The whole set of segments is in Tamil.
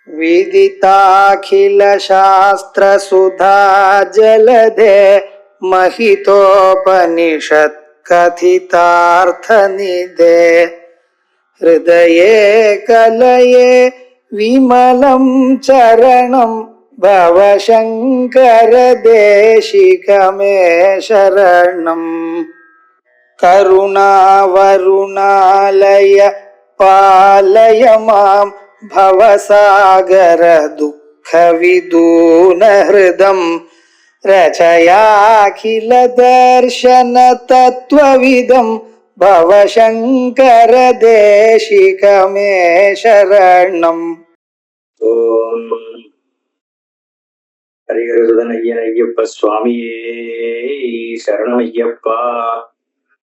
विदिताखिलशास्त्रसुधा जलधे महितोपनिषत् कथितार्थनिधे हृदये कलये विमलं चरणं भवशङ्कर देशिकमे शरणम्। करुणावरुणालय पालय मां भवसागर दुःखविदून हृदं रचयाखिल दर्शन तत्त्वविदं भवशङ्कर देशिकमे शरणम्। ஓம் ஹரிஹரசுதன் ஐயன் ஐயப்ப சுவாமியே சரணமையப்பா.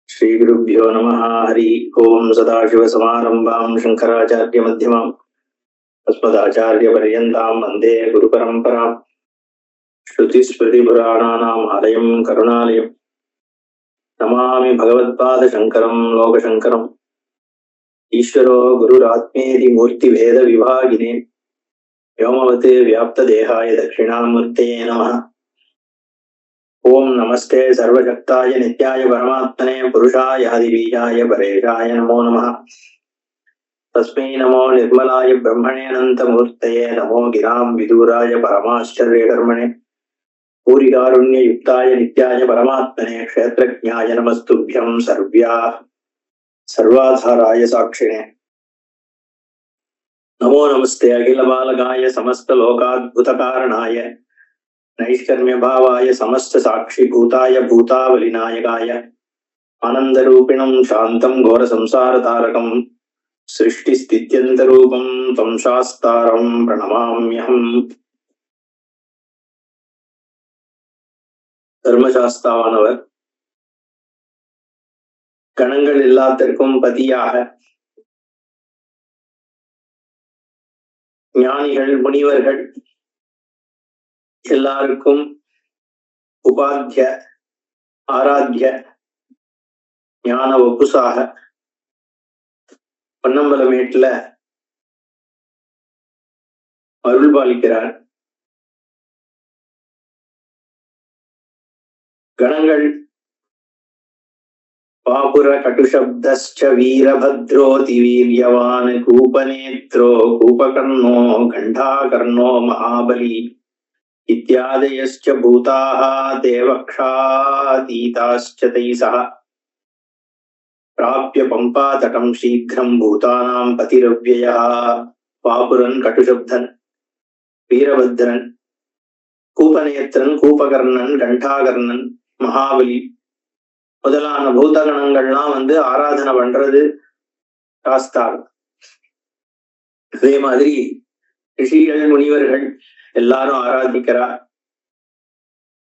ஸ்ரீ குருப்யோ நம. ஹரி ஓம். சதாசிவசமாரம்பாம் சங்கராச்சாரிய மத்தியமாம் அஸ்மதாச்சாரிய பர்யந்தாம் வந்தே குரு பரம்பராம். ஸ்ருதிஸ்மிருதிபுராணானாம் ஆலயம் கருணாலயம் நமாமி பகவத்பாத சங்கரம் லோகசங்கரம். ஈஸ்வரோ குருராத்மேதி மூர்த்தி வேத விபாகினே व्योमवते व्याप्त देहाय दक्षिणामूर्तये नमः. ओम नमस्ते सर्वशक्ताय नित्याय परमात्मने पुरुषाय आदिबीजाय परेशाय नमो नमः. तस्मै नमो निर्मलाय ब्रह्मणे अनन्तमूर्तये नमो गिरां विदूराय परमाश्चर्यकर्मणे पूरिकारुण्ययुक्ताय नित्याय परमात्मने क्षेत्रज्ञाय नमस्तुभ्यं सर्वाधाराय साक्षिणे नमो नमस्ते. अखिल बालकाय समस्त लोकाद्भुत कारणाय नैष्कर्म्य भावाय समस्त साक्षी भूताय भूतावलिनायकाय आनंदरूपिणं शांतं घोर संसार तारकं सृष्टि स्थित्यंत रूपं तं शास्तारं प्रणमाम्यहम्. தர்மசாஸ்தாவானவர் கணங்கள் எல்லாத்திற்கும் பதியாக ஞானிகள் முனிவர்கள் எல்லாருக்கும் உபாத்திய ஆராத்திய ஞான வப்புசாக பொன்னம்பலமேட்டுல அருள் பாலிக்கிறார். கணங்கள் பாபுர கட்டுசப்தஸ்ச வீரபத்ரோதி வீரியவான் கூபநேத்ரோ கூபகர்ணோ கண்டாகர்ணோ மகாபலி இத்யாதயஸ்ச பூதாः தேவக்ஷாதீதாஸ்ச தைசः பிராப்ய பம்பாதடம் சீக்கிரம் பூதானாம் பதிரவ்யயः. பாபுரன், கட்டுசப்தன், வீரபத்ரன், கூபநேத்திரன், கூபகர்ணன், கண்டாகர்ணன், மகாபலி முதலான பூதகணங்கள்லாம் ஆராதனை பண்றது சாஸ்தார். அதே மாதிரி ரிஷிகள் முனிவர்கள் எல்லாரும் ஆராதிக்கிறார்.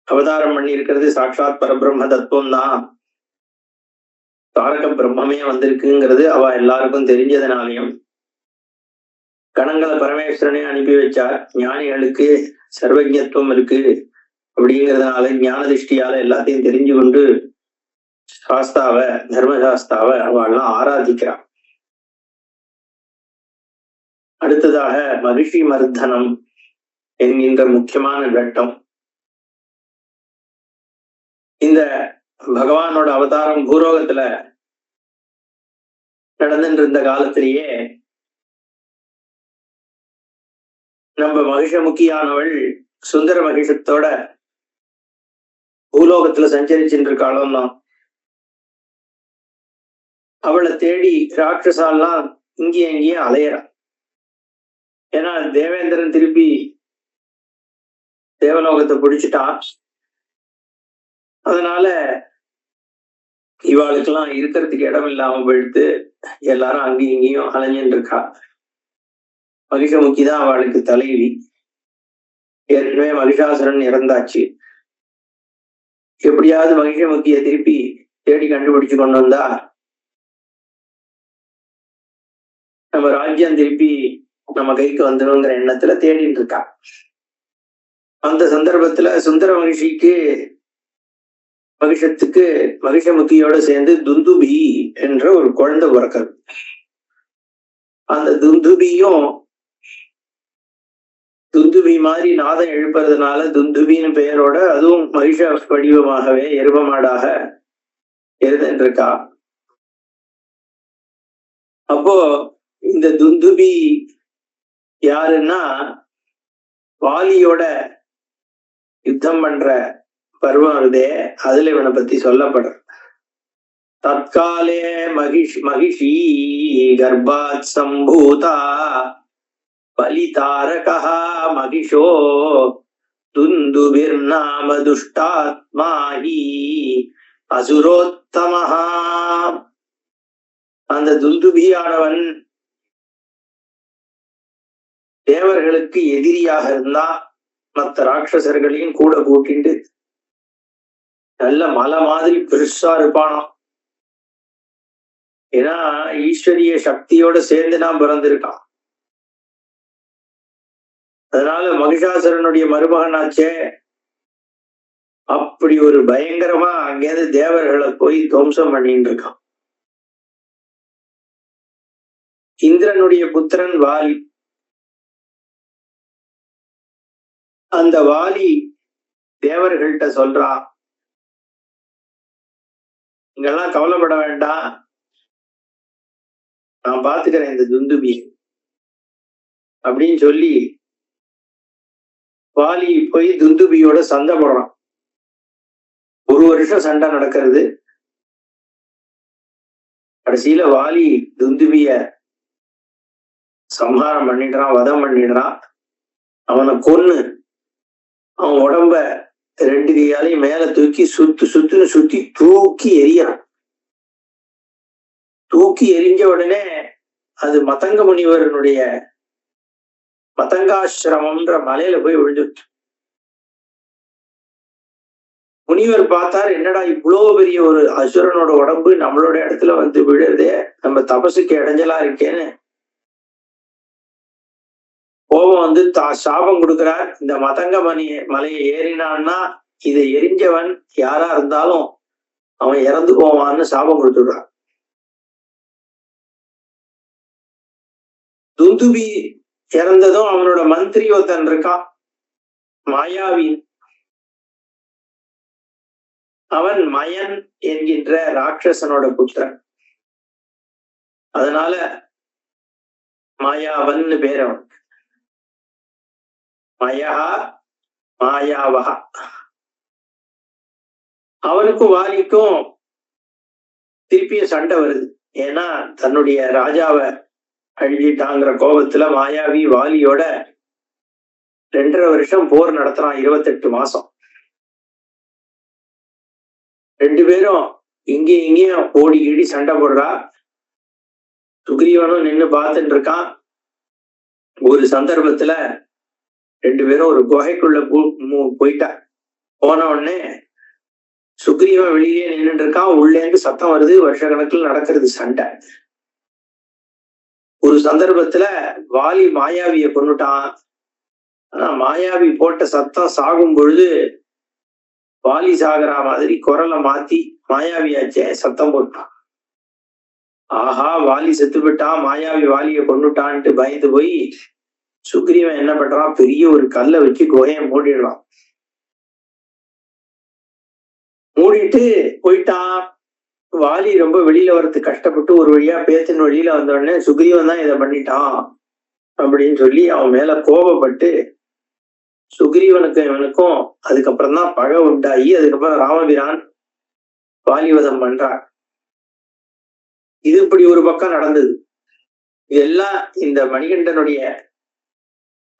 அவதாரம் பண்ணி இருக்கிறது சாட்சாத் பரபிரம்ம தத்துவம் தான். தாரக பிரம்மமே வந்திருக்குங்கிறது அவ எல்லாருக்கும் தெரிஞ்சதுனாலையும் கணங்களை பரமேஸ்வரனே அனுப்பி வச்சார். ஞானிகளுக்கு சர்வஜத்துவம் இருக்கு அப்படிங்கிறதுனால ஞான திருஷ்டியால எல்லாத்தையும் தெரிஞ்சு கொண்டு சாஸ்தாவ தர்மசாஸ்தாவ அவெல்லாம் ஆராதிக்கிறான். அடுத்ததாக மகிஷி மர்தனம் என்கின்ற முக்கியமான கட்டம். இந்த பகவானோட அவதாரம் பூலோகத்துல நடந்துட்டு இருந்த காலத்திலேயே நம்ம மகிஷமுக்கியானவள் சுந்தர மகிஷத்தோட பூலோகத்துல சஞ்சரிச்சுட்டு இருக்காளோம் தான். அவளை தேடி ராட்சசாலாம் இங்கேயும் எங்கேயும் அலையறான். ஏன்னா தேவேந்திரன் திருப்பி தேவலோகத்தை பிடிச்சிட்டான். அதனால இவாளுக்கெல்லாம் இருக்கிறதுக்கு இடம் இல்லாம போயிடுத்து. எல்லாரும் அங்கேயும் இங்கேயும் அலைஞ்சுட்டு இருக்கா. மகிஷமுக்கி தான் அவளுக்கு தலைவி. ஏற்கனவே மகிஷாசுரன் இறந்தாச்சு. எப்படியாவது மகிஷமுக்கிய திருப்பி தேடி கண்டுபிடிச்சு கொண்டு வந்தா நம்ம ராஜ்யம் திருப்பி நம்ம கைக்கு வந்துடுங்கிற எண்ணத்துல தேடிட்டு இருக்கா. அந்த சந்தர்ப்பத்துல சுந்தர மகிஷத்துக்கு மகிஷமுக்கியோட சேர்ந்து துந்துபி என்ற ஒரு குழந்தை பிறக்கிறது. அந்த துந்துபியும் துந்துபி மாதிரி நாதம் எழுப்புறதுனால துந்துபின்னு பெயரோட அதுவும் மகிஷ வடிவமாகவே எருமமாடாக இருந்துருக்கா. அப்போ இந்த துந்துபி யாருன்னா வாலியோட யுத்தம் பண்ற பருவம் வருதே, அதுல இவனை பத்தி சொல்லப்படுற. தற்காலே மகிஷி கர்ப்பாத் சம்பூதா பலிதாரகா மகிஷோ துந்துபிர்நாம துஷ்டாத்மாஹி அசுரோத்தமஹா. அந்த துந்துபியானவன் தேவர்களுக்கு எதிரியாக இருந்தா மற்ற ராட்சசர்களையும் கூட கூட்டிட்டு நல்ல மலை மாதிரி பெருசா இருப்பானாம். ஏன்னா ஈஸ்வரிய சக்தியோட சேர்ந்து நான் பிறந்திருக்கான். அதனால மகிஷாசுரனுடைய மருமகனாச்சே, அப்படி ஒரு பயங்கரமா அங்கேருந்து தேவர்களை போய் துவம்சம் பண்ணிட்டு இருக்கான். இந்திரனுடைய புத்திரன் வாலி. அந்த வாலி தேவர்கள்ட்ட சொல்றான், இங்கெல்லாம் கவலைப்பட வேண்டாம், நான் பாத்துக்கிறேன் இந்த துந்துபி அப்படின்னு சொல்லி வாலி போய் துந்துபியோட சண்டை போடுறான். ஒரு வருஷம் சண்டை நடக்கிறது. கடைசியில வாலி துந்துபிய சம்ஹாரம் பண்ணிடுறான், வதம் பண்ணிடுறான். அவனை கொன்னு அவன் உடம்ப 2 கையாலையும் மேல தூக்கி சுத்துன்னு சுத்தி தூக்கி எறியறான். தூக்கி எரிஞ்ச உடனே அது மதங்க முனிவரனுடைய மதங்காசிரமம்ன்ற மலையில போய் விழுந்துட்டு. முனிவர் பார்த்தார், என்னடா இவ்வளவு பெரிய ஒரு அசுரனோட உடம்பு நம்மளோட இடத்துல வந்து விழுறதே, நம்ம தபசுக்கு இடைஞ்சலா இருக்கேன்னு கோபம் வந்து சாபம் கொடுக்கிறார். இந்த மதங்க மலையை ஏறினான்னா இதை எரிஞ்சவன் யாரா இருந்தாலும் அவன் இறந்து போவான்னு சாபம் கொடுத்துடுறான். துந்துபி இறந்ததும் அவனோட மந்திரி ஒருத்தன் இருக்கான், மாயாவி. அவன் மயன் என்கின்ற ராட்சசனோட புத்திரன். அதனால மாயாவன் பேர் அவன். மயா மாயாவகா. அவனுக்கும் வாலிக்கும் திருப்பியும் சண்டை வருது. ஏன்னா தன்னுடைய ராஜாவை அழிஞ்சிட்டாங்கிற கோபத்துல மாயாவி வாலியோட 2.5 வருஷம் போர் நடத்துறான். 28 மாசம். 2 பேரும் இங்கேயும் ஓடி இடி சண்டை போடுறா. சுக்ரீவனும் நின்னு பார்த்துட்டு இருக்கான். ஒரு சந்தர்ப்பத்துல 2 பேரும் ஒரு குகைக்குள்ள போயிட்டா. போன உடனே சுக்ரீவன் வெளியே நின்றுட்டு இருக்கான். உள்ளேந்து சத்தம் வருது. வருஷ கணக்கில் நடக்கிறது சண்டை. ஒரு சந்தர்ப்பத்துல வாலி மாயாவிய கொன்னுட்டான். ஆனா மாயாவி போட்ட சத்தம் சாகும் பொழுது வாலி சாகரா மாதிரி குரலை மாத்தி மாயாவியாச்சே சத்தம் போட்டான். ஆஹா, வாலி செத்து விட்டான், மாயாவி வாலிய கொன்னுட்டான்ட்டு பயந்து போய் சுக்ரீவன் என்ன பண்றான், பெரிய ஒரு கல்லை வச்சு குகையை மூடிடுறான். மூடிட்டு போயிட்டான். வாலி ரொம்ப வெளியில வர்றதுக்கு கஷ்டப்பட்டு ஒரு வழியா பேத்தின் வழியில வந்த உடனே சுக்ரீவன் தான் இதை பண்ணிட்டான் அப்படின்னு சொல்லி அவன் மேல கோபப்பட்டு சுக்ரீவனுக்கும் இவனுக்கும் அதுக்கப்புறம் தான் பகை உண்டாகி அதுக்கப்புறம் ராமபிரான் வாலிவதம் பண்றார். இது இப்படி ஒரு பக்கம் நடந்தது. இதெல்லாம் இந்த மணிகண்டனுடைய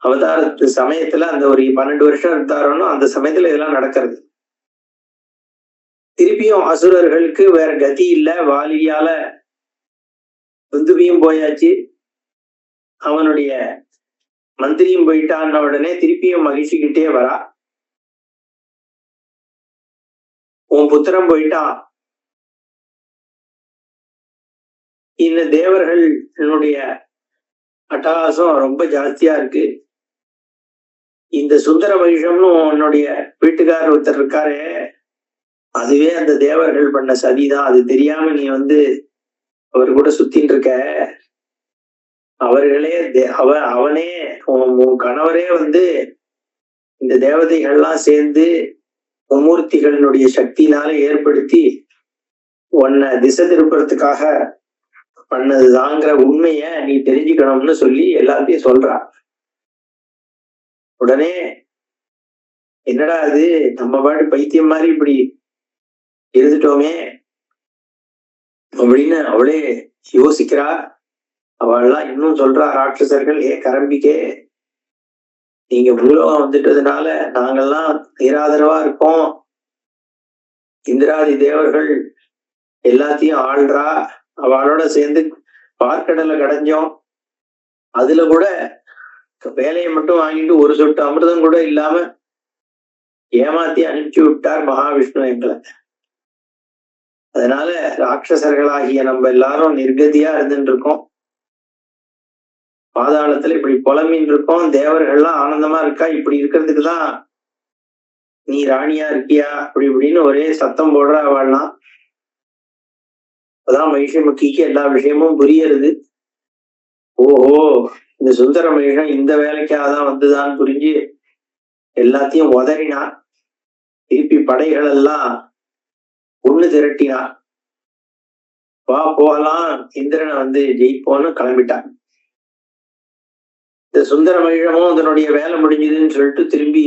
அவதாரத்து சமயத்துல அந்த ஒரு 12 வருஷம் இருந்தாரோன்னு அந்த சமயத்துல இதெல்லாம் நடக்கிறது. திருப்பியும் அசுரர்களுக்கு வேற கதி இல்லை. வாலியால துந்துபியும் போயாச்சு, அவனுடைய மந்திரியும் போயிட்டான்ன உடனே திருப்பியும் மகிழ்ச்சிக்கிட்டே வரா. உன் புத்திரம் போயிட்டான். இந்த தேவர்களுடைய அட்டகாசம் ரொம்ப ஜாஸ்தியா இருக்கு. இந்த சுந்தர மகிஷம்னு உன்னுடைய வீட்டுக்காரர் ஒருத்தர் இருக்காரு, அதுவே அந்த தேவர்கள் பண்ண சதிதான். அது தெரியாம நீ அவர் கூட சுத்தின்னு இருக்க. அவர்களே அவனே உன் கணவரே இந்த தேவதைகள்லாம் சேர்ந்து மும்மூர்த்திகளினுடைய சக்தியினால ஏற்படுத்தி உன்னை திசை திருப்புறதுக்காக பண்ணதுதாங்கிற உண்மைய நீ தெரிஞ்சுக்கணும்னு சொல்லி எல்லாத்தையும் சொல்றான். உடனே என்னடா அது, நம்ம பாட்டு பைத்தியம் மாதிரி இப்படி இருந்துட்டோமே அப்படின்னு அவளே யோசிக்கிறா. அவள்லாம் இன்னும் சொல்றா, ராட்சசர்கள், கரம்பிக்கே, நீங்க பூலோகம் வந்துட்டதுனால நாங்கெல்லாம் நிராதரவா இருக்கோம். இந்திராதி தேவர்கள் எல்லாத்தையும் ஆள்றா. அவளோட சேர்ந்து பார்க்கடலை கடைஞ்சோம். அதுல கூட வேலையை மட்டும் வாங்கிட்டு ஒரு சொட்டு அமிர்தம் கூட இல்லாம ஏமாத்தி அனுப்பிச்சு விட்டார் மகாவிஷ்ணு எங்களை. அதனால ராட்சசர்களாகிய நம்ம எல்லாரும் நிர்கதியா இருந்துட்டு இருக்கோம். பாதாளத்துல இப்படி புலம்பின் இருக்கோம். தேவர்கள்லாம் ஆனந்தமா இருக்கா. இப்படி இருக்கிறதுக்குதான் நீ ராணியா இருக்கியா அப்படி இப்படின்னு ஒரே சத்தம் போடுற அவள்லாம். அதான் மகிஷமுக்கிக்கு எல்லா விஷயமும் புரியறது. ஓஹோ, இந்த சுந்தர மகிஷன் இந்த வேலைக்காகதான் வந்துதான் புரிஞ்சு எல்லாத்தையும் உதறினான். திருப்பி படைகள் எல்லாம் ஒண்ணு திரட்டினான். வா போகலாம், இந்திரனை ஜெயிப்போன்னு கிளம்பிட்டான். இந்த சுந்தர மகிழமும் தன்னுடைய வேலை முடிஞ்சதுன்னு சொல்லிட்டு திரும்பி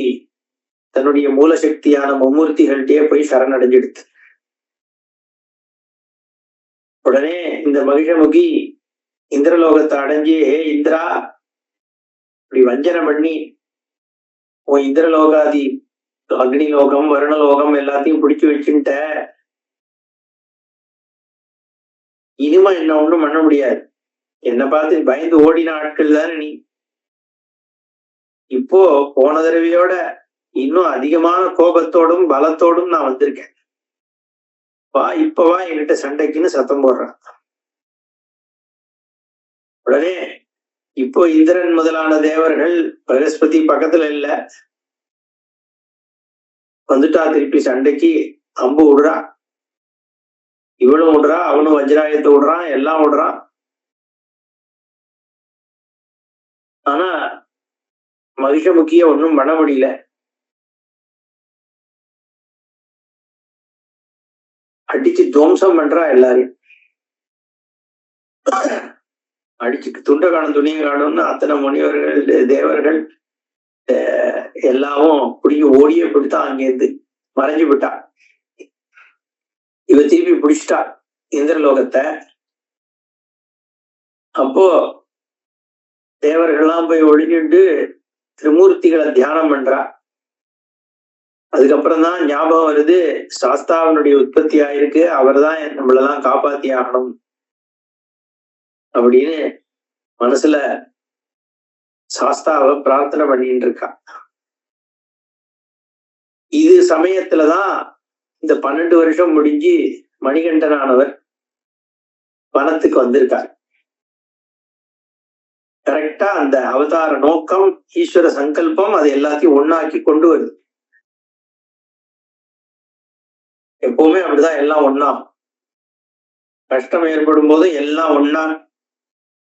தன்னுடைய மூலசக்தியான மும்மூர்த்திகள்கிட்டயே போய் சரணடைஞ்சிடுது. உடனே இந்த மகிஷமுகி இந்திரலோகத்தை அடைஞ்சு, இந்திரா இப்படி வஞ்சனை பண்ணி உன் இந்திரலோகாதி அக்னி லோகம் வருணலோகம் எல்லாத்தையும் பிடிச்சு வச்சுட்ட, இனிமே என்ன ஒண்ணும் பண்ண முடியாது. என்னை பார்த்து பயந்து ஓடின ஆட்கள் தானே நீ. இப்போ போன தடவையோட இன்னும் அதிகமான கோபத்தோடும் பலத்தோடும் நான் வந்திருக்கேன். வா, இப்ப வா என்கிட்ட சண்டைக்குன்னு சத்தம் போடுறான். உடனே இப்போ இந்திரன் முதலான தேவர்கள் பிரகஸ்பதி பக்கத்துல இல்ல, வந்துட்டா திருப்பி சண்டைக்கு. அம்பு விடுறா, இவனும் விடுறா, அவனும் வஜ்ராயத்தை விடுறான், எல்லாம் விடுறான். ஆனா மகிஷமுக்கிய ஒன்னும் பண்ண முடியல. அடிச்சு துவம்சம் பண்றா எல்லாரையும். அடிச்சு துண்ட காணும் துணியை காணும்னு அத்தனை முனிவர்கள் தேவர்கள் எல்லாமும் பிடிக்க ஓடியே பிடித்தான். அங்கேருந்து மறைஞ்சு விட்டா. இவ திருப்பி பிடிச்சிட்டா இந்திரலோகத்தை. அப்போ தேவர்கள்லாம் போய் ஒழிஞ்சுட்டு திரிமூர்த்திகளை தியானம் பண்றா. அதுக்கப்புறம் தான் ஞாபகம் வருது, சாஸ்தாவனுடைய உற்பத்தி ஆயிருக்கு, அவர் தான் நம்மளெல்லாம் காப்பாத்தி ஆகணும் அப்படின்னு மனசுல சாஸ்தாவை பிரார்த்தனை பண்ணிட்டு இருக்கா. இது சமயத்துலதான் இந்த 12 வருஷம் முடிஞ்சு மணிகண்டனானவர் வனத்துக்கு வந்திருக்கார். கரெக்டா அந்த அவதார நோக்கம், ஈஸ்வர சங்கல்பம் அது எல்லாத்தையும் ஒண்ணாக்கி கொண்டு வருது. எப்பவுமே அப்படிதான், எல்லாம் ஒண்ணா. கஷ்டம் ஏற்படும் போது எல்லாம் ஒண்ணா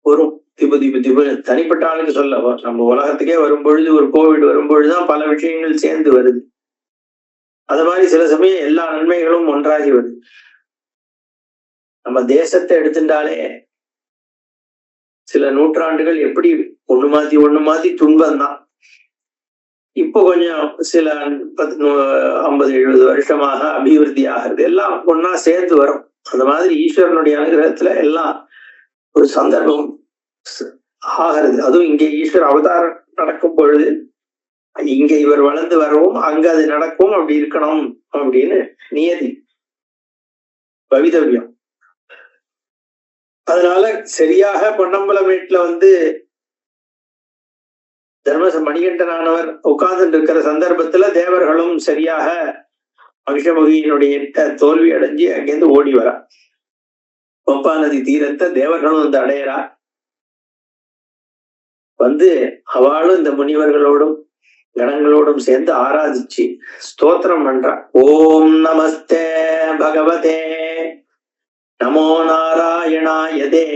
வரும். தனிப்பட்ட ஆளுக்கு சொல்ல, நம்ம உலகத்துக்கே வரும் பொழுது, ஒரு கோவிட் வரும் பொழுதுதான் பல விஷயங்கள் சேர்ந்து வருது. அது மாதிரி சில சமயம் எல்லா நன்மைகளும் ஒன்றாகி வருது. நம்ம தேசத்தை எடுத்துட்டாலே சில நூற்றாண்டுகள் எப்படி ஒண்ணு மாத்தி துன்பம் தான். இப்போ கொஞ்சம் சில 50-70 வருஷமாக அபிவிருத்தி ஆகிறது, எல்லாம் ஒன்னா சேர்ந்து வரும். அந்த மாதிரி ஈஸ்வரனுடைய அனுகிரகத்துல எல்லாம் ஒரு சந்தர்ப்பம் ஆகிறது. அதுவும் இங்கே ஈஸ்வர அவதாரம் நடக்கும் பொழுது இங்க இவர் வளர்ந்து வரவும் அங்க அது நடக்கும், அப்படி இருக்கணும் அப்படின்னு நியதி, பவிதவியம். அதனால சரியாக பொன்னம்பலமேட்ல மணிகண்டனானவர் உட்கார்ந்து இருக்கிற சந்தர்ப்பத்துல தேவர்களும் சரியாக மகிஷமுகியினுடைய தோல்வி அடைஞ்சு அங்கேருந்து ஓடி வரா. பம்பா நதி தீரத்தை தேவர்களும் அடையறா. அவளும் இந்த முனிவர்களோடும் கணங்களோடும் சேர்ந்து ஆராதிச்சு ஸ்தோத்திரம் பண்றா. ஓம் நமஸ்தே பகவதே நமோ நாராயணாயதே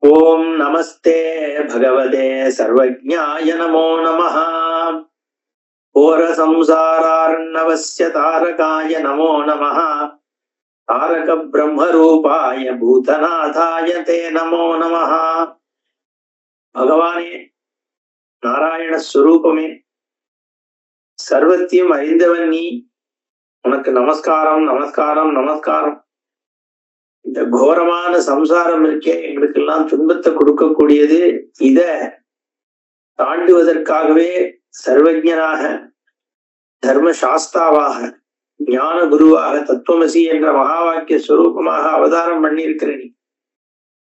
ஓம் நமஸ்தே பகவதே சர்வஜ்ஞாய நமோ நமः. கோர சம்சாரார்ணவஸ்ய தாரகாய நமோ நமः. தாரக பிரம்மரூபாய பூதநாதாய தே நமோ நமः. பகவானே, நாராயண ஸ்வரூபமே, சர்வத்தையும் அறிந்தவன் நீ, உனக்கு நமஸ்காரம் நமஸ்காரம் நமஸ்காரம். இந்த கோரமான சம்சாரம் இருக்கே, எங்களுக்கெல்லாம் துன்பத்தை கொடுக்கக்கூடியது. இத தாண்டுவதற்காகவே சர்வஜனாக, தர்மசாஸ்தாவாக, ஞான குருவாக, தத்துவமசி என்ற மகா வாக்கிய ஸ்வரூபமாக அவதாரம் பண்ணியிருக்கிற நீ,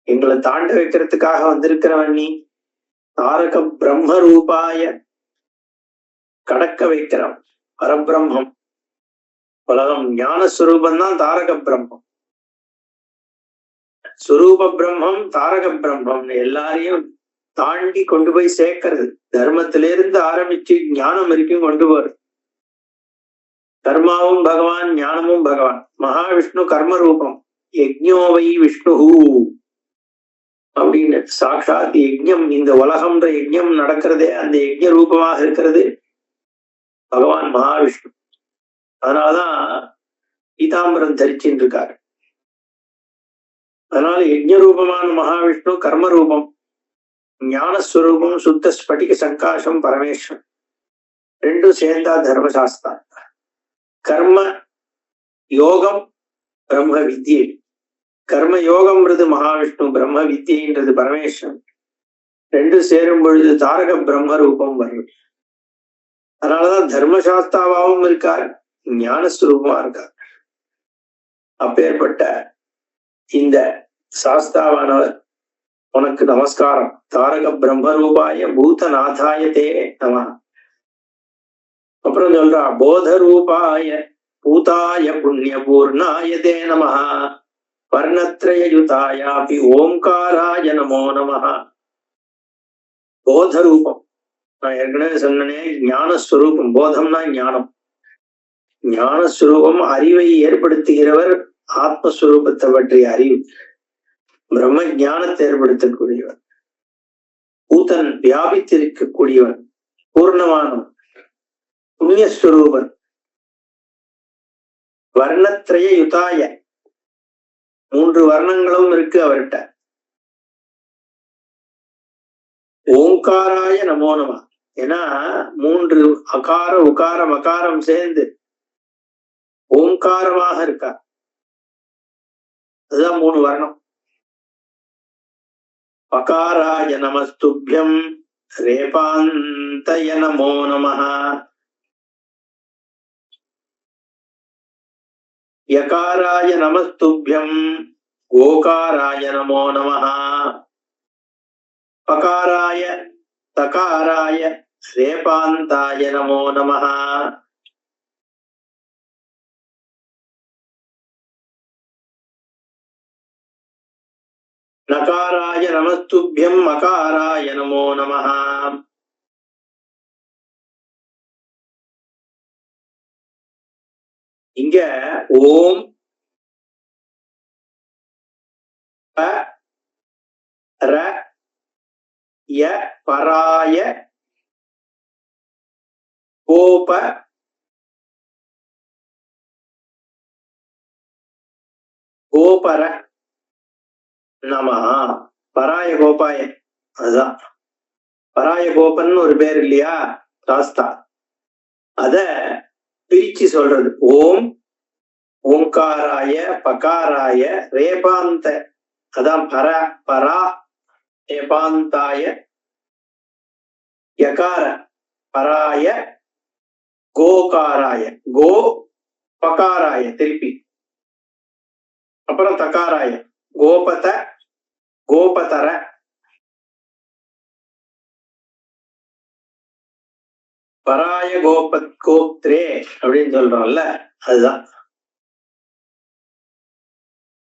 எங்களை தாண்ட வைக்கிறதுக்காக வந்திருக்கிறவன் நீ. தாரக பிரம்ம ரூபாய, கடக்க வைக்கிறவன் பரபிரம்மம். உலகம் ஞானஸ்வரூபம் தான் தாரக பிரம்மம். சுரூப பிரம்மம் தாரக பிரம்மம் எல்லாரையும் தாண்டி கொண்டு போய் சேர்க்கிறது. தர்மத்திலிருந்து ஆரம்பிச்சு ஞானம் வரைக்கும் கொண்டு போறது. கர்மாவும் பகவான், ஞானமும் பகவான். மகாவிஷ்ணு கர்ம ரூபம். யஜ்ஞோவை விஷ்ணு அப்படின்னு சாட்சாத் யஜ்ஞம், இந்த உலகம்ன்ற யஜ்ஞம் நடக்கிறதே அந்த யஜ்ஞ ரூபமாக இருக்கிறது பகவான் மகாவிஷ்ணு. அதனாலதான் பீதாம்பரம் தரிச்சுட்டு இருக்காரு. அதனால யஜ்ஞ ரூபமான மகாவிஷ்ணு கர்ம ரூபம், ஞானஸ்வரூபம் சுத்த ஸ்படிக சங்காசம் பரமேஸ்வரன். ரெண்டும் சேர்ந்தா தர்மசாஸ்திரா. கர்ம யோகம் பிரம்ம வித்யை. கர்ம யோகம்ன்றது மகாவிஷ்ணு, பிரம்ம வித்யன்றது பரமேஸ்வரன். ரெண்டும் சேரும் பொழுது தாரக பிரம்ம ரூபம் வரும். அதனாலதான் தர்மசாஸ்தாவாவும் இருக்கார், ஞானஸ்வரூபமா இருக்கார். அப்பேற்பட்ட இந்த சாஸ்தாவானவர் உனக்கு நமஸ்காரம். தாரக பிரம்ம ரூபாய பூதநாதாய தே நம. அப்புறம் சொல்றா, போத ரூபாய பூதாய புண்ணிய பூர்ணாய தே நம. வர்ணத்ரய யுதாயாபி ஓம்காராய நமோ நம. போத ரூபம் நான் ஏற்கனவே சொன்னனே, ஞானஸ்வரூபம். போதம்னா ஞானம். ஞானஸ்வரூபம் அறிவை ஏற்படுத்துகிறவர், ஆத்மஸ்வரூபத்தை பற்றிய அறிவு, பிரம்ம ஞானத்தை ஏற்படுத்தக்கூடியவன், பூதன் வியாபித்திருக்கக்கூடியவன், பூர்ணமானவன், புண்ணியஸ்வரூபன். வர்ணத்ரய யுதாய, 3 வர்ணங்களும் இருக்கு அவர்கிட்ட. ஓங்காராய நமோ நம. ஏன்னா 3 அகார உகார மகாரம் சேர்ந்து ஓங்காரமாக இருக்கா. அதுதான் 3 வர்ணம். பகாராய நமஸ்துப்யம் ரேபாந்தய நமோ நமஹ. யகாராய நமஸ்துப்யம் கோகாராய நமோ நமஹ. பகாராய தகாராய ரேபாந்தாய நமோ நமஹ. நகாராய நமஸ்துப்யம் மகாராய நமோ நமஹ. இங்க ஓம் ப ர ய பராய கோப கோபர நம. பராய கோபாய, அதுதான் பராய கோபன் ஒரு பேர் இல்லையா சாஸ்தா. அத பிரிச்சு சொல்றது. ஓம் ஓங்காராய பகாராய ரேபாந்த, அதான் பரா ரேபாந்தாய. யகார பராய கோகாராய, கோ பகாராய திருப்பி. அப்புறம் தகாராய கோபத கோபதர. பராய கோபத் கோப்திரே அப்படின்னு சொல்றோம்ல, அதுதான்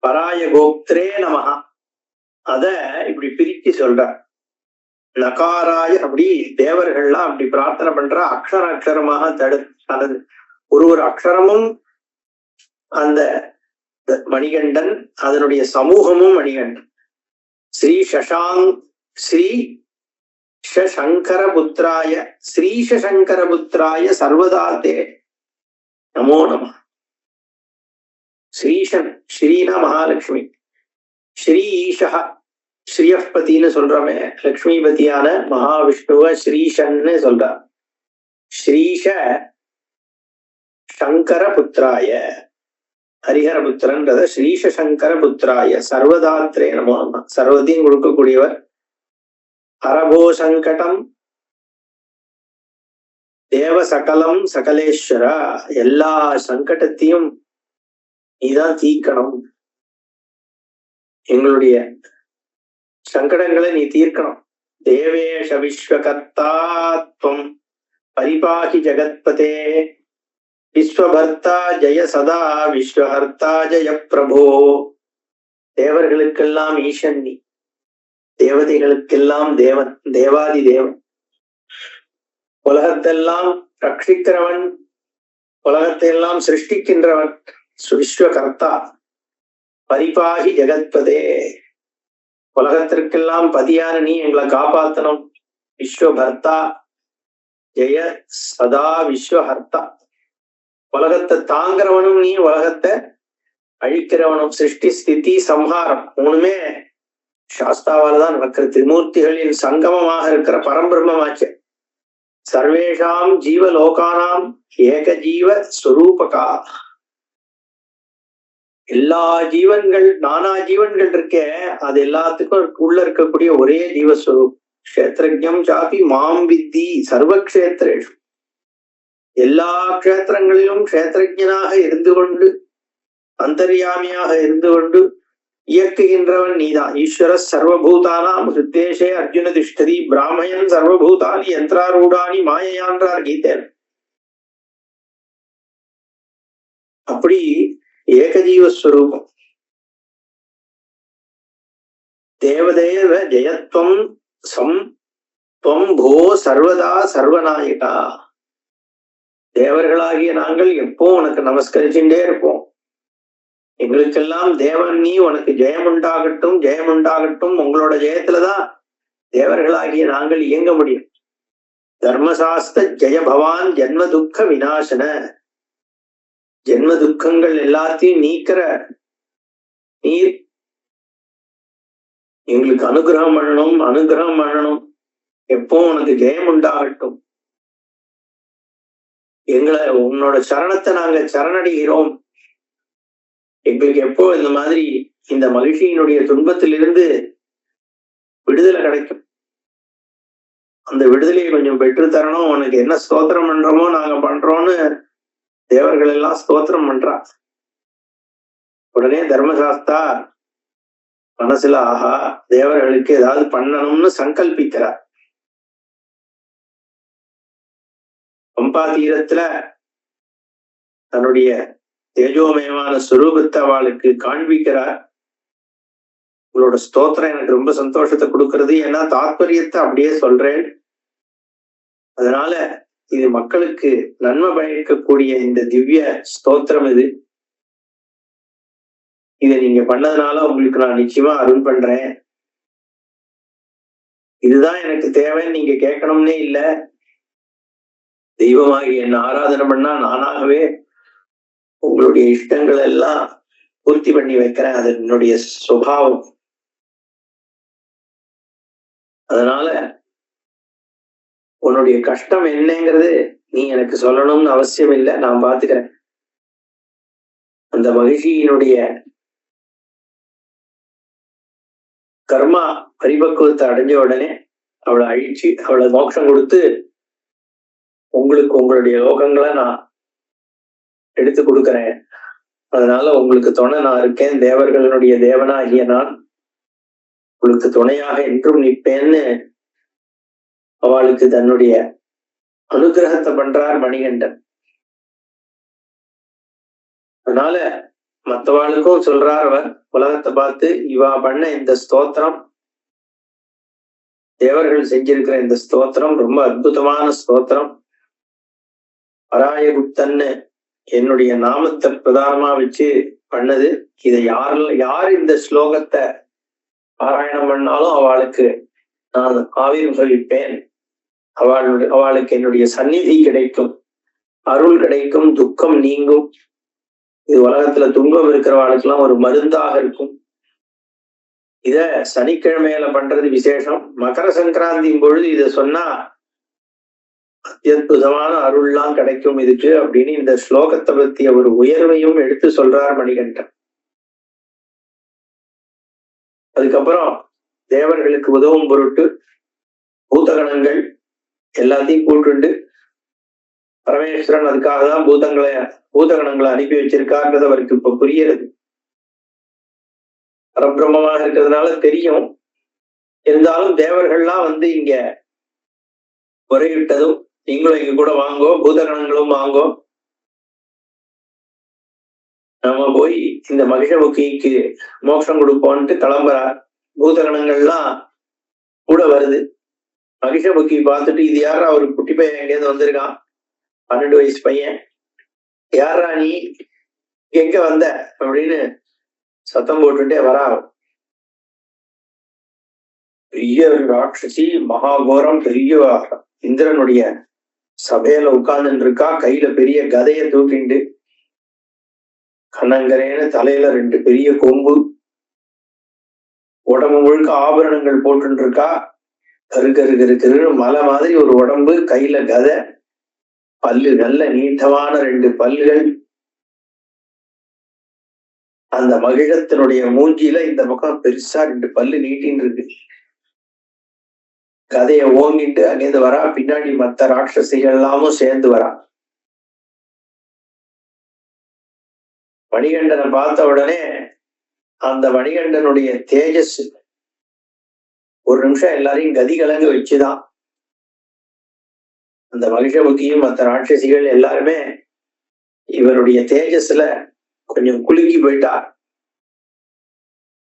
பராய கோப்திரே நமஹா. அத இப்படி பிரிச்சு சொல்ற. நகாராய, அப்படி தேவர்கள்லாம் அப்படி பிரார்த்தனை பண்ற. அக்ஷர அக்ஷரமாக தடுத்து ஒரு அக்ஷரமும் அந்த மணிகண்டன், அதனுடைய சமூகமும் மணிகண்டன். ஸ்ரீ ஸ்ரீஷங்கரபுத்திராய சர்வதாத்தே நமோ நம. ஸ்ரீஷன், ஸ்ரீனா மகாலட்சுமி, ஸ்ரீ ஈஷா ஸ்ரீயப்பதினு சொல்றமே, லக்ஷ்மிபதியான மகாவிஷ்ணுவ ஸ்ரீஷன்னு சொல்றார். ஸ்ரீஷ சங்கரபுத்திராய, ஹரிஹரபுத்திரன்றத ஸ்ரீஷ சங்கரபுத்திராய சர்வதாத்ரே நமோ நம. சர்வத்தையும் கொடுக்கக்கூடியவர். ஹரபோ சங்கடம் தேவ சகலம் சகலேஸ்வரா, எல்லா சங்கடத்தையும் நீதான் தீர்க்கணும், எங்களுடைய சங்கடங்களை நீ தீர்க்கணும். தேவேஷ விஸ்வகர்த்தாத்வம் பரிபாகி ஜகத்பதே விஸ்வபர்த்தா ஜெய சதா விஸ்வஹர்த்தா ஜெய பிரபோ. தேவர்களுக்கெல்லாம் ஈசன் நீ, தேவதைகளுக்கெல்லாம் தேவன், தேவாதி தேவன், உலகத்தெல்லாம் ரட்சிக்கிறவன், உலகத்தை எல்லாம் சிருஷ்டிக்கின்றவன், விஸ்வகர்த்தா. பரிபாகி ஜெகத்பதே, உலகத்திற்கெல்லாம் பதியான நீ எங்களை காப்பாத்தணும். விஸ்வபர்த்தா ஜெய சதா விஸ்வஹர்த்தா, உலகத்தை தாங்கிறவனும் நீ, உலகத்தை அழிக்கிறவனும். சிருஷ்டி ஸ்திதி சம்ஹாரம் மூணுமே சாஸ்தாவால தான் நடக்கிறது. திரிமூர்த்திகளின் சங்கமமாக இருக்கிற பரம்பிரம்மமாச்சு. சர்வேஷாம் ஜீவலோகானாம் ஏக ஜீவ ஸ்வரூபகா, எல்லா ஜீவன்கள், நானா ஜீவன்கள் இருக்கே, அது எல்லாத்துக்கும் உள்ள இருக்கக்கூடிய ஒரே ஜீவஸ்வரூப். க்ஷேத்ரஜம் சாபி மாம் வித்தி சர்வக்ஷேத்ரேஷு, எல்லா க்ஷேத்திரங்களிலும் க்ஷேத்ரஜனாக இருந்து கொண்டு, அந்தர்யாமியாக இருந்து கொண்டு இயக்குகின்றவன் நீதான். ஈஸ்வர சர்வபூதானாம் ஹிருத்தேஷே அர்ஜுன திஷ்டதி பிராமயன் சர்வபூதானி யந்திராரூடானி மாயையான்றார் கீதையில். அப்படி ஏகஜீவஸ்வரூபம். தேவதேவ ஜெயத்வம் சம் துவம் போ சர்வதா சர்வநாயகா. தேவர்களாகிய நாங்கள் எப்போ உனக்கு நமஸ்கரிச்சுட்டே இருப்போம். எங்களுக்கெல்லாம் தேவன் நீ, உனக்கு ஜெயம் உண்டாகட்டும், ஜெயம் உண்டாகட்டும். உங்களோட ஜெயத்துலதான் தேவர்களாகிய நாங்கள் இயங்க முடியும். தர்மசாஸ்திர ஜெய பவான் ஜென்ம துக்க விநாசன, ஜென்ம துக்கங்கள் எல்லாத்தையும் நீக்கிற நீர் எங்களுக்கு அனுகிரகம் பண்ணணும், அனுகிரகம் பண்ணணும். எப்போ உனக்கு ஜெயம் உண்டாகட்டும். எங்களை உன்னோட சரணத்தை நாங்க சரணடைகிறோம். எங்களுக்கு எப்போ இந்த மாதிரி இந்த மகிழ்ச்சியினுடைய துன்பத்திலிருந்து விடுதலை கிடைக்கும், அந்த விடுதலையை கொஞ்சம் பெற்று தரணும். உனக்கு என்ன ஸ்தோத்திரம் பண்றோமோ நாங்க பண்றோம்னு தேவர்கள் எல்லாம் ஸ்தோத்திரம் பண்றா. உடனே தர்மசாஸ்தா மனசுல ஆஹா, தேவர்களுக்கு ஏதாவது பண்ணணும்னு சங்கல்பிக்கிறார். பம்பா தீரத்துல தன்னுடைய தேஜோமயமான சுரூபத்தை அவளுக்கு காண்பிக்கிறார். உங்களோட ஸ்தோத்திரம் எனக்கு ரொம்ப சந்தோஷத்தை கொடுக்கறது, ஏன்னா தாத்பரியத்தை அப்படியே சொல்றேன். அதனால இது மக்களுக்கு நன்மை பயக்கக்கூடிய இந்த திவ்ய ஸ்தோத்திரம் இது. இதை நீங்க பண்ணதுனால உங்களுக்கு நான் நிச்சயமா அருள் பண்றேன். இதுதான் எனக்கு தேவைன்னு நீங்க கேட்கணும்னே இல்லை. தெய்வமாகி என்ன ஆராதனை பண்ணா நானாகவே உங்களுடைய இஷ்டங்கள் எல்லாம் பூர்த்தி பண்ணி வைக்கிறேன். அது என்னுடைய சுபாவம். அதனால உன்னுடைய கஷ்டம் என்னங்கிறது நீ எனக்கு சொல்லணும்னு அவசியம் இல்லை, நான் பாத்துக்கிறேன். அந்த மகிழ்ச்சியினுடைய கர்மா பரிபக்குவத்தை அடைஞ்ச உடனே அவளை அழிச்சு அவளை மோட்சம் கொடுத்து உங்களுக்கு உங்களுடைய லோகங்களை நான் எடுத்து கொடுக்கிறேன். அதனால உங்களுக்கு துணை நான் இருக்கேன். தேவர்களுடைய தேவனாகிய நான் உங்களுக்கு துணையாக என்றும் நிற்பேன்னு அவளுக்கு தன்னுடைய அனுகிரகத்தை பண்றார் மணிகண்டன். அதனால மற்றவாளுக்கும் சொல்றார் அவர், உலகத்தை பார்த்து இவா பண்ண இந்த ஸ்தோத்திரம், தேவர்கள் செஞ்சிருக்கிற இந்த ஸ்தோத்திரம் ரொம்ப அற்புதமான ஸ்தோத்திரம். பராயகுப்தன்னு என்னுடைய நாமத்தை பிரதானமா வச்சு பண்ணது. இதை யார் இந்த ஸ்லோகத்தை பாராயணம் பண்ணாலும் அவளுக்கு நான் ஆவிரம் சொல்லிப்பேன். அவளுக்கு என்னுடைய சந்நிதி கிடைக்கும், அருள் கிடைக்கும், துக்கம் நீங்கும். இது உலகத்துல துன்பம் இருக்கிறவாளுக்கு எல்லாம் ஒரு மருந்தாக இருக்கும். இத சனிக்கிழமையில பண்றது விசேஷம். மகர சங்கராந்தியின் பொழுது இத சொன்னா அத்தியுதமான அருள்லாம் கிடைக்கும் இதுக்கு அப்படின்னு இந்த ஸ்லோகத்தை பத்திய ஒரு உயர்வையும் எடுத்து சொல்றார் மணிகண்டன். அதுக்கப்புறம் தேவர்களுக்கு உதவும் பொருட்டு பூதகணங்கள் எல்லாத்தையும் கூட்டுண்டு பரமேஸ்வரன் அதுக்காக தான் பூதகணங்களை அனுப்பி வச்சிருக்காருன்றது அவருக்கு இப்ப புரியுறது. பரபிரம்மமாக இருக்கிறதுனால தெரியும். இருந்தாலும் தேவர்கள்லாம் வந்து இங்க முறையிட்டதும் நீங்களும் இங்க கூட வாங்கோ, பூதகணங்களும் வாங்கோ, நம்ம போய் இந்த மகிஷமுகிக்கு மோட்சம் கொடுப்போம்ட்டு கிளம்புறார். பூதகணங்கள்லாம் கூட வருது. மகிஷமுகி பார்த்துட்டு இது யாரா ஒரு குட்டி பையன் எங்கேருந்து வந்திருக்கான், 12 வயசு பையன், யாரா நீ எங்க வந்த அப்படின்னு சத்தம் போட்டுட்டே வரா. பெரிய ராட்சசி, மகாகோரம், பெரிய இந்திரனுடைய சபையில உட்கார்ந்துட்டு இருக்கா. கையில பெரிய கதைய தூக்கிண்டு, கண்ணங்கரேன்னு தலையில 2 பெரிய கொம்பு, உடம்பு முழுக்க ஆபரணங்கள் போட்டு இருக்கா. கரு மலை மாதிரி ஒரு உடம்பு, கையில கதை, பல்லு நல்ல நீட்டமான 2 பல்லுகள். அந்த மகிழத்தினுடைய மூஞ்சியில இந்த பக்கம் பெருசா 2 பல்லு நீட்டின்னு இருக்கு. கதையை ஓங்கிட்டு அங்கேருந்து வரா. பின்னாடி மத்த ராட்சசிகள் எல்லாமும் சேர்ந்து வரா. மணிகண்டனை பார்த்த உடனே அந்த மணிகண்டனுடைய தேஜஸ் ஒரு நிமிஷம் எல்லாரையும் கதி கலங்க வச்சுதான். அந்த மகிஷமுகியும் மற்ற ராட்சசிகள் எல்லாருமே இவருடைய தேஜஸ்ல கொஞ்சம் குலுங்கி போயிட்டா.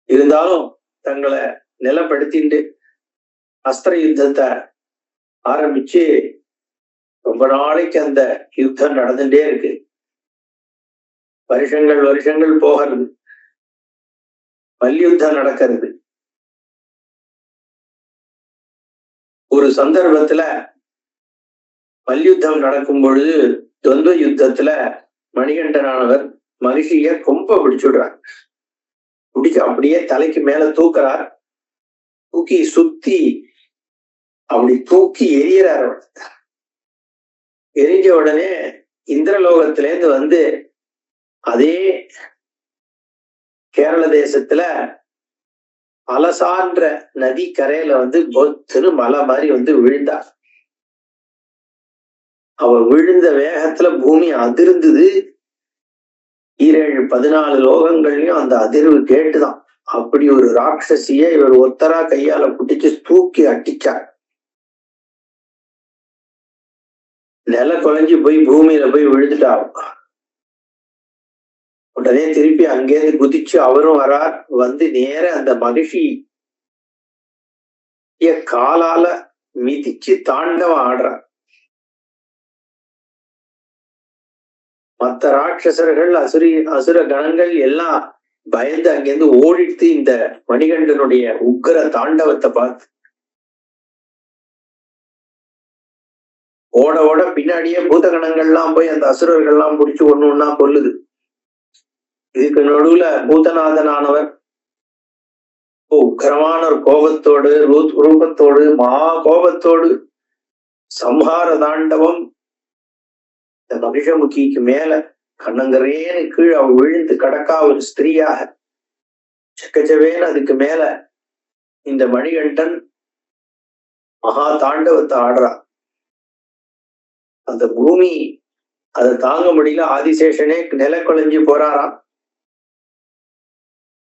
இருந்தாலும் தங்களை நிலப்படுத்திட்டு அஸ்திர யுத்தத்தை ஆரம்பிச்சு ரொம்ப நாளைக்கு அந்த யுத்தம் நடந்துட்டே இருக்கு. வருஷங்கள் போகிறது, மல்யுத்தம் நடக்கிறது. ஒரு சந்தர்ப்பத்துல மல்யுத்தம் நடக்கும் பொழுது துவந்த யுத்தத்துல மணிகண்டனானவர் மகிஷிய கொம்ப பிடிச்சுடுறார். பிடிக்க அப்படியே தலைக்கு மேல தூக்குறார். தூக்கி சுத்தி அப்படி தூக்கி எரியறார். எரிஞ்ச உடனே இந்திரலோகத்திலேருந்து வந்து அதே கேரள தேசத்துல அலசான்ற நதி கரையில வந்து பொத்துன்னு மலை மாதிரி வந்து விழுந்தார். அவர் விழுந்த வேகத்துல பூமி அதிர்ந்தது. 14 லோகங்கள்லயும் அந்த அதிர்வு கேட்டுதான். அப்படி ஒரு ராட்சசிய இவர் ஒத்தரா கையால புட்டிச்சு தூக்கி அட்டிச்சார். நில குலைஞ்சு போய் பூமியில போய் விழுந்துட்டார். உடனே திருப்பி அங்கேருந்து குதிச்சு அவரும் வரார். வந்து நேர அந்த மகிஷி காலால மிதிச்சு தாண்டவம் ஆடுறார். மற்ற ராட்சசர்கள் அசுர கணங்கள் எல்லாம் பயந்து அங்கிருந்து ஓடிட்டு இந்த மணிகண்டனுடைய உக்கிர தாண்டவத்தை பார்த்து ஓட ஓட பின்னாடியே பூதகணங்கள்லாம் போய் அந்த அசுரர்கள்லாம் பிடிச்சு ஒண்ணு கொல்லுது. இதுக்கு நடுவுல பூதநாதனானவர் உக்கிரமான ஒரு கோபத்தோடு ரூபத்தோடு மகா கோபத்தோடு சம்ஹார தாண்டவம் இந்த மகிஷமுகிக்கு மேல கண்ணங்கரேன்னு கீழ் அவள் விழுந்து கடக்கா ஒரு ஸ்திரீயாக செக்கச்சவேன்னு அதுக்கு மேல இந்த மணிகண்டன் மகா தாண்டவத்தை ஆடுறா. அந்த பூமி அதை தாங்க முடியல. ஆதிசேஷனே நில குலைஞ்சு போறாராம்.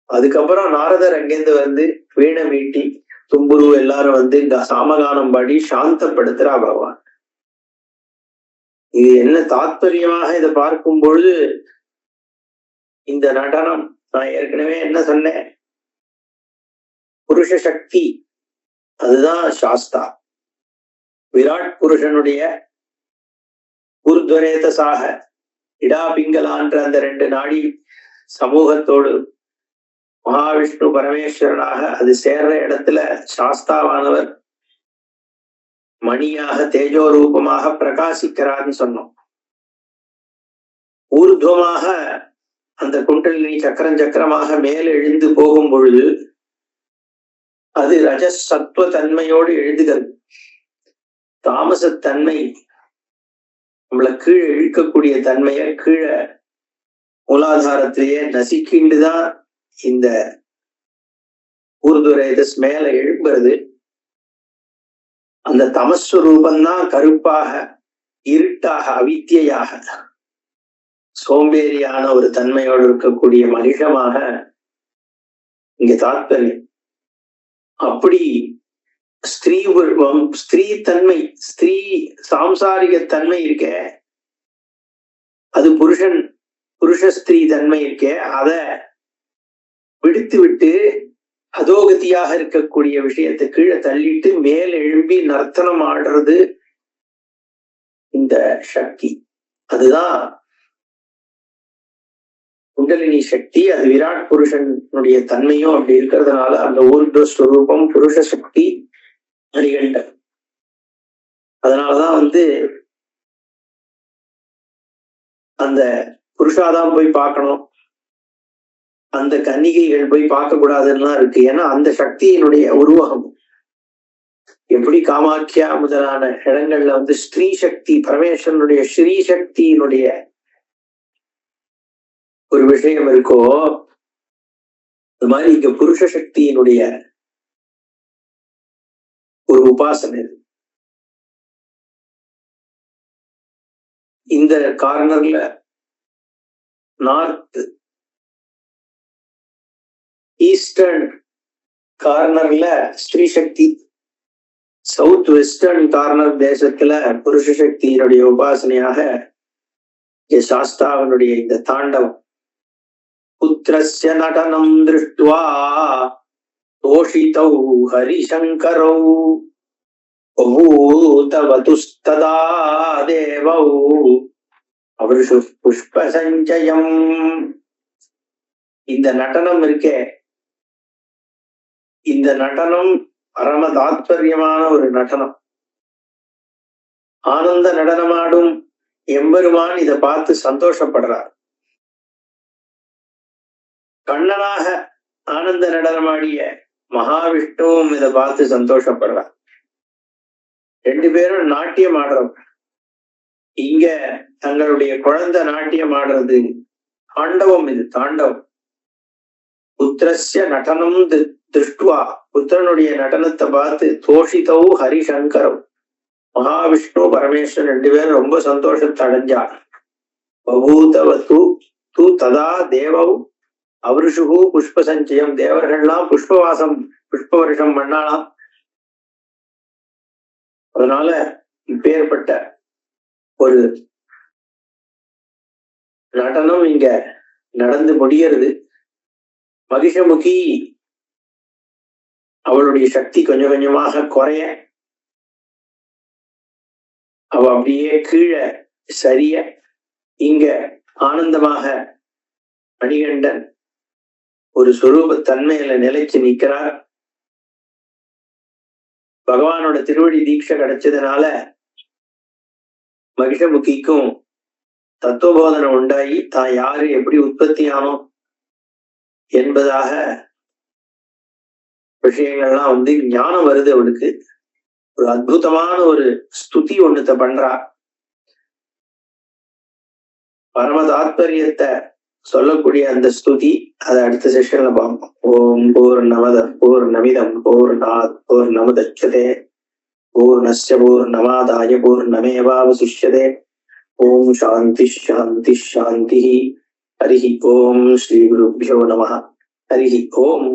அதுக்கப்புறம் நாரதர் அங்கேருந்து வந்து வீணை மீட்டி தும்புரு எல்லாரும் வந்து சாமகானம் பாடி சாந்தப்படுத்துறா பகவான். இது என்ன தாத்பரியமாக இதை பார்க்கும் பொழுது இந்த நடனம், நான் ஏற்கனவே என்ன சொன்னேன், புருஷ சக்தி அதுதான் சாஸ்தா. விராட் புருஷனுடைய ஊர்துவரேதசாக இடா பிங்களான்ற அந்த 2 நாடி சமூகத்தோடு மகாவிஷ்ணு பரமேஸ்வரனாக அது சேர்ற இடத்துல சாஸ்தாவானவர் மணியாக தேஜோ ரூபமாக பிரகாசிக்கிறார்னு சொன்னோம். ஊர்துவமாக அந்த குண்டலினி சக்கரம் சக்கரமாக மேல் எழுந்து போகும் பொழுது அது ரஜஸ் சத்துவ தன்மையோடு எழுதுகிறது. தாமசத்தன்மை நம்மளை கீழே இழுக்கக்கூடிய தன்மையை கீழே மூலாதாரத்திலேயே நசிக்கிண்டுதான் இந்த ஊர்துவரேதஸ் மேல எழுப்புறது. அந்த தமஸ்வரூபந்தான் கருப்பாக இருட்டாக அவித்தியாக சோம்பேறியான ஒரு தன்மையோடு இருக்கக்கூடிய மனிதமாக இங்க தாத்பரியம். அப்படி ஸ்திரீ தன்மை, ஸ்திரீ சாம்சாரிக தன்மை இருக்க, அது புருஷ ஸ்திரீ தன்மை இருக்க, அத விடுத்து விட்டு அதோகதியாக இருக்கக்கூடிய விஷயத்தை கீழே தள்ளிட்டு மேல் எழும்பி நர்த்தனம் ஆடுறது இந்த சக்தி. அதுதான் குண்டலினி சக்தி. அது விராட் புருஷனுடைய தன்மையும் அப்படி இருக்கிறதுனால அந்த ஊர்துவ ஸ்வரூபம் புருஷ சக்தி மணிகண்டன். அதனாலதான் அந்த புருஷாதான் போய் பார்க்கணும், அந்த கன்னிகைகள் போய் பார்க்க கூடாதுன்னா இருக்கு. ஏன்னா அந்த சக்தியினுடைய உருவகம் எப்படி காமாக்கியா முதலான இடங்கள்ல ஸ்ரீ சக்தி பரமேஸ்வரனுடைய ஸ்ரீ சக்தியினுடைய ஒரு விஷயம் இருக்கோ, அது மாதிரி இங்க புருஷ சக்தியினுடைய ஒரு உபாசனை. இந்த கார்னர்ல நார்த் ஈஸ்டர்ன் கார்னர்ல ஸ்ரீ சக்தி, சவுத் வெஸ்டர்ன் கார்னர் தேசத்துல புருஷ சக்தியினுடைய உபாசனையாக சாஸ்தாவனுடைய இந்த தாண்டவம். புத்திரஸ்ய நடனம் திருஷ்டுவா தோஷிதௌ ஹரிசங்கரௌ பபூதவதுஸ்ததா தேவௌ அவருஷு புஷ்ப சஞ்சயம். இந்த நடனம் இருக்கே, இந்த நடனம் பரம தாத்பரியமான ஒரு நடனம். ஆனந்த நடனமாடும் எம்பெருமான் இதை பார்த்து சந்தோஷப்படுறார். கண்ணனாக ஆனந்த நடனமாடிய மகாவிஷ்ணுவும் இதை பார்த்து சந்தோஷப்படுறார். ரெண்டு பேரும் நாட்டியம் ஆடுறோம். இங்க தங்களுடைய குழந்தை நாட்டியம் ஆடுறது தாண்டவம். இது தாண்டவம். புத்திரஸ்ய நடனம் திருஷ்டுவா, புத்திரனுடைய நடனத்தை பார்த்து தோஷிதௌ ஹரிசங்கரவ், மகாவிஷ்ணு பரமேஸ்வரன் ரெண்டு பேரும் ரொம்ப சந்தோஷத்தை அடைஞ்சார். பபூதவது தூ ததா தேவவ் அவருஷு புஷ்ப சஞ்சயம், தேவர்கள்லாம் புஷ்ப வருஷம் பண்ணாலாம். அதனால இப்பேற்பட்ட ஒரு நடனம் இங்க நடந்து முடிகிறது. மகிஷமுகி அவளுடைய சக்தி கொஞ்சம் கொஞ்சமாக குறைய, அவ அப்படியே கீழே சரிய, இங்க ஆனந்தமாக மணிகண்டன் ஒரு சொரூப தன்மையில நிலைச்சு நிற்கிறார். பகவானோட திருவடி தீட்சை கிடைச்சதுனால மகிஷமுகிக்கும் தத்துவபோதனை உண்டாகி தான் யாரு எப்படி உற்பத்தி ஆனோம் என்பதாக விஷயங்கள்லாம் ஞானம் வருது அவளுக்கு. ஒரு அற்புதமான ஒரு ஸ்துதி ஒண்ணுத்த பண்றா. பரம தாத்பரியத்தை சொல்லக்கூடிய அந்த ஸ்துதி அதை அடுத்த செஷன்ல பார்ப்போம். ஓம் பூர்ணமத பூர்ணமிதம் பூர்ணாத் பூர்ணமுதச்யதே பூர்ணஸ்ய பூர்ணமாதாய பூர்ணமேவாவசிஷ்யதே. ஓம் சாந்தி சாந்தி சாந்தி. ஹரி ஓம் ஸ்ரீ குருभ्यो நமः. ஹரி ஓம்.